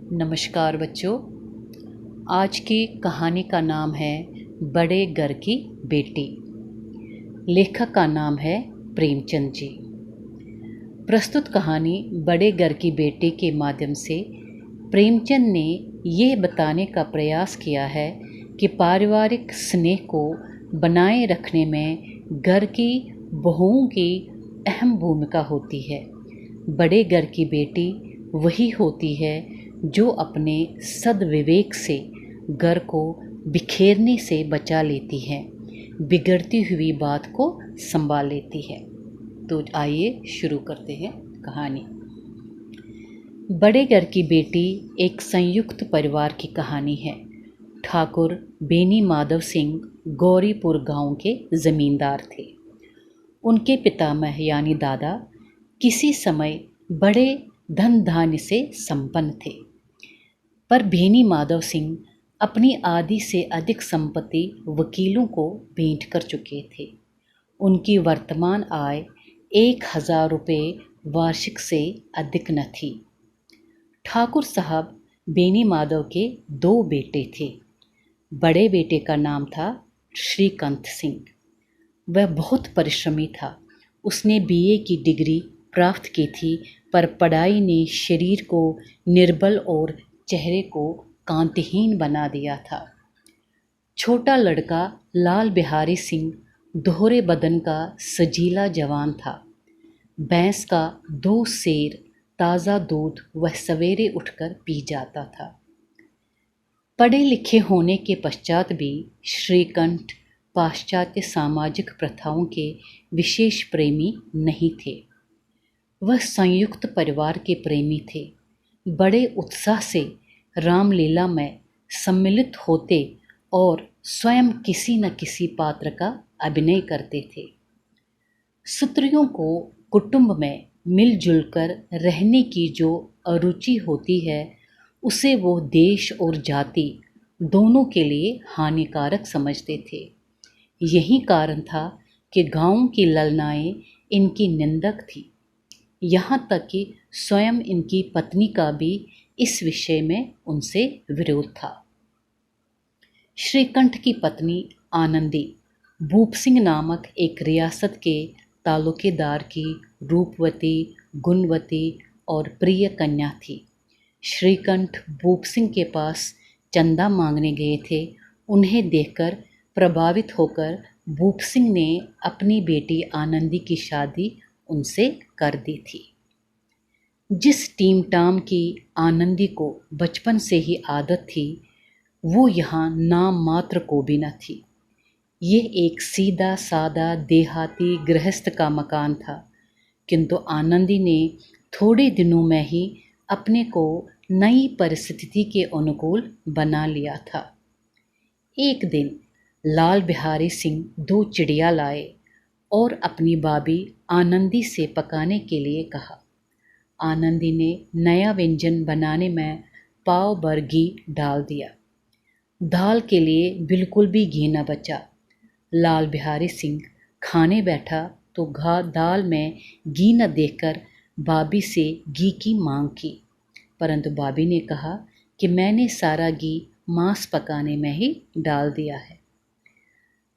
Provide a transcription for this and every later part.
नमस्कार बच्चों। आज की कहानी का नाम है बड़े घर की बेटी। लेखक का नाम है प्रेमचंद जी। प्रस्तुत कहानी बड़े घर की बेटी के माध्यम से प्रेमचंद ने ये बताने का प्रयास किया है कि पारिवारिक स्नेह को बनाए रखने में घर की बहुओं की अहम भूमिका होती है। बड़े घर की बेटी वही होती है जो अपने सद्विवेक से घर को बिखेरने से बचा लेती है, बिगड़ती हुई बात को संभाल लेती है। तो आइए शुरू करते हैं कहानी। बड़े घर की बेटी एक संयुक्त परिवार की कहानी है। ठाकुर बेनी माधव सिंह गौरीपुर गांव के जमींदार थे। उनके पितामह यानी दादा किसी समय बड़े धन धान्य से संपन्न थे, पर बेनी माधव सिंह अपनी आधी से अधिक संपत्ति वकीलों को भेंट कर चुके थे। उनकी वर्तमान आय 1,000 रुपये वार्षिक से अधिक न थी। ठाकुर साहब बेनी माधव के 2 बेटे थे। बड़े बेटे का नाम था श्रीकांत सिंह। वह बहुत परिश्रमी था। उसने बीए की डिग्री प्राप्त की थी, पर पढ़ाई ने शरीर को निर्बल और चेहरे को कांतिहीन बना दिया था। छोटा लड़का लाल बिहारी सिंह दोहरे बदन का सजीला जवान था। भैंस का 2 सेर ताज़ा दूध वह सवेरे उठकर पी जाता था। पढ़े लिखे होने के पश्चात भी श्रीकंठ पाश्चात्य सामाजिक प्रथाओं के विशेष प्रेमी नहीं थे। वह संयुक्त परिवार के प्रेमी थे। बड़े उत्साह से रामलीला में सम्मिलित होते और स्वयं किसी न किसी पात्र का अभिनय करते थे। स्त्रियों को कुटुंब में मिलजुल कर रहने की जो अरुचि होती है, उसे वो देश और जाति दोनों के लिए हानिकारक समझते थे। यही कारण था कि गांव की ललनाएं इनकी निंदक थी। यहाँ तक कि स्वयं इनकी पत्नी का भी इस विषय में उनसे विरोध था। श्रीकंठ की पत्नी आनंदी भूप सिंह नामक एक रियासत के तालुकेदार की रूपवती, गुणवती और प्रिय कन्या थी। श्रीकंठ भूप सिंह के पास चंदा मांगने गए थे। उन्हें देखकर प्रभावित होकर भूप सिंह ने अपनी बेटी आनंदी की शादी उनसे कर दी थी। जिस टीम टाम की आनंदी को बचपन से ही आदत थी, वो यहाँ नाम मात्र को भी न थी। ये एक सीधा सादा देहाती गृहस्थ का मकान था, किंतु आनंदी ने थोड़े दिनों में ही अपने को नई परिस्थिति के अनुकूल बना लिया था। एक दिन लाल बिहारी सिंह 2 चिड़िया लाए और अपनी भाभी आनंदी से पकाने के लिए कहा। आनंदी ने नया व्यंजन बनाने में पाव भर घी डाल दिया। दाल के लिए बिल्कुल भी घी न बचा। लाल बिहारी सिंह खाने बैठा तो दाल में घी न देखकर भाभी से घी की मांग की, परंतु भाभी ने कहा कि मैंने सारा घी मांस पकाने में ही डाल दिया है।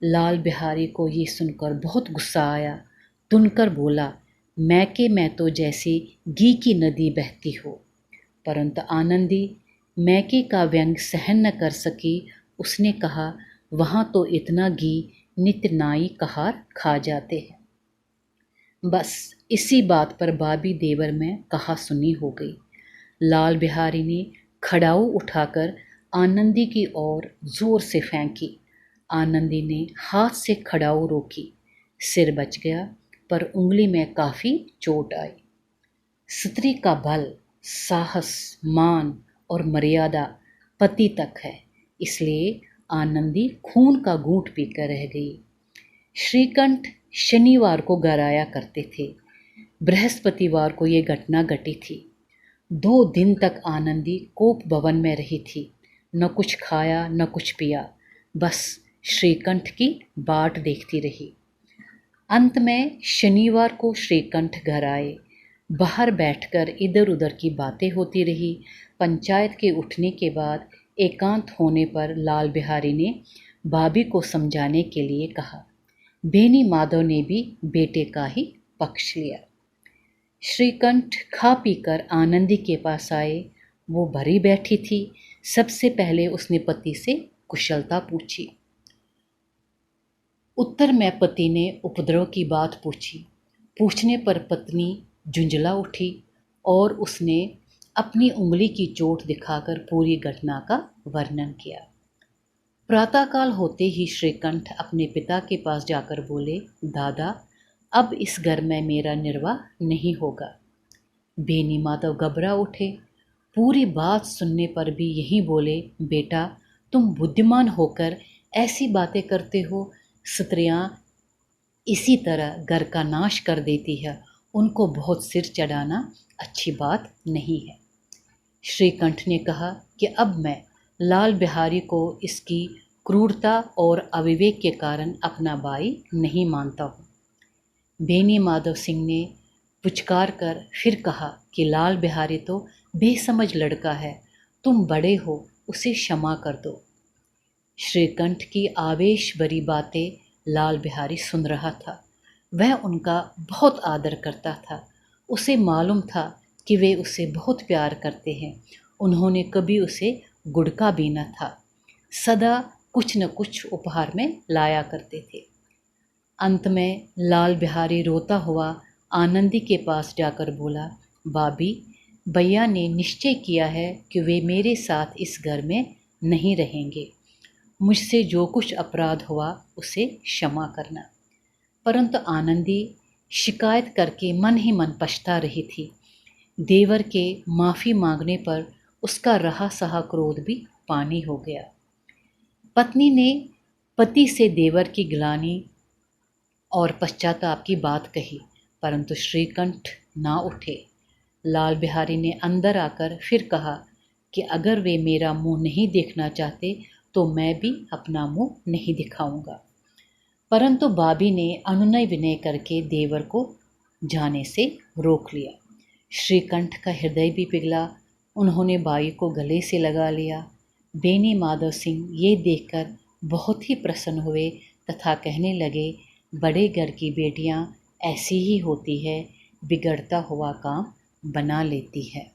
लाल बिहारी को ये सुनकर बहुत गुस्सा आया। तुनकर बोला, मैके में तो जैसे घी की नदी बहती हो। परंतु आनंदी मैके का व्यंग सहन न कर सकी। उसने कहा, वहाँ तो इतना घी नित्य नाई कहार खा जाते हैं। बस इसी बात पर भाभी देवर में कहा सुनी हो गई। लाल बिहारी ने खड़ाऊ उठाकर आनंदी की ओर जोर से फेंकी। आनंदी ने हाथ से खड़ाऊ रोकी। सिर बच गया, पर उंगली में काफ़ी चोट आई। स्त्री का बल, साहस, मान और मर्यादा पति तक है, इसलिए आनंदी खून का घूंट पीकर रह गई। श्रीकंठ शनिवार को घर आया करते थे। बृहस्पतिवार को ये घटना घटी थी। 2 दिन तक आनंदी कोप भवन में रही थी। न कुछ खाया न कुछ पिया, बस श्रीकंठ की बाट देखती रही। अंत में शनिवार को श्रीकंठ घर आए। बाहर बैठकर इधर उधर की बातें होती रही। पंचायत के उठने के बाद एकांत होने पर लाल बिहारी ने भाभी को समझाने के लिए कहा। बेनी माधव ने भी बेटे का ही पक्ष लिया। श्रीकंठ खा पीकर आनंदी के पास आए। वो भरी बैठी थी। सबसे पहले उसने पति से कुशलता पूछी। उत्तर में पति ने उपद्रव की बात पूछी। पूछने पर पत्नी झुंझला उठी और उसने अपनी उंगली की चोट दिखाकर पूरी घटना का वर्णन किया। प्रातःकाल होते ही श्रीकंठ अपने पिता के पास जाकर बोले, दादा, अब इस घर में मेरा निर्वाह नहीं होगा। बेनी माधव घबरा उठे। पूरी बात सुनने पर भी यही बोले, बेटा, तुम बुद्धिमान होकर ऐसी बातें करते हो। स्त्रियां इसी तरह घर का नाश कर देती है। उनको बहुत सिर चढ़ाना अच्छी बात नहीं है। श्रीकंठ ने कहा कि अब मैं लाल बिहारी को इसकी क्रूरता और अविवेक के कारण अपना भाई नहीं मानता हूँ। बेनी माधव सिंह ने पुचकार कर फिर कहा कि लाल बिहारी तो बेसमझ लड़का है, तुम बड़े हो, उसे क्षमा कर दो। श्रीकंठ की आवेश भरी बातें लाल बिहारी सुन रहा था। वह उनका बहुत आदर करता था। उसे मालूम था कि वे उसे बहुत प्यार करते हैं। उन्होंने कभी उसे गुड़का भी न था। सदा कुछ न कुछ उपहार में लाया करते थे। अंत में लाल बिहारी रोता हुआ आनंदी के पास जाकर बोला, भाभी, भैया ने निश्चय किया है कि वे मेरे साथ इस घर में नहीं रहेंगे। मुझसे जो कुछ अपराध हुआ उसे क्षमा करना। परंतु आनंदी शिकायत करके मन ही मन पछता रही थी। देवर के माफ़ी मांगने पर उसका रहा सहा क्रोध भी पानी हो गया। पत्नी ने पति से देवर की गिलानी और पश्चाताप की बात कही, परंतु श्रीकंठ ना उठे। लाल बिहारी ने अंदर आकर फिर कहा कि अगर वे मेरा मुंह नहीं देखना चाहते तो मैं भी अपना मुंह नहीं दिखाऊंगा। परंतु भाभी ने अनुनय विनय करके देवर को जाने से रोक लिया। श्रीकंठ का हृदय भी पिघला। उन्होंने बाई को गले से लगा लिया। बेनी माधव सिंह ये देखकर बहुत ही प्रसन्न हुए तथा कहने लगे, बड़े घर की बेटियां ऐसी ही होती है, बिगड़ता हुआ काम बना लेती है।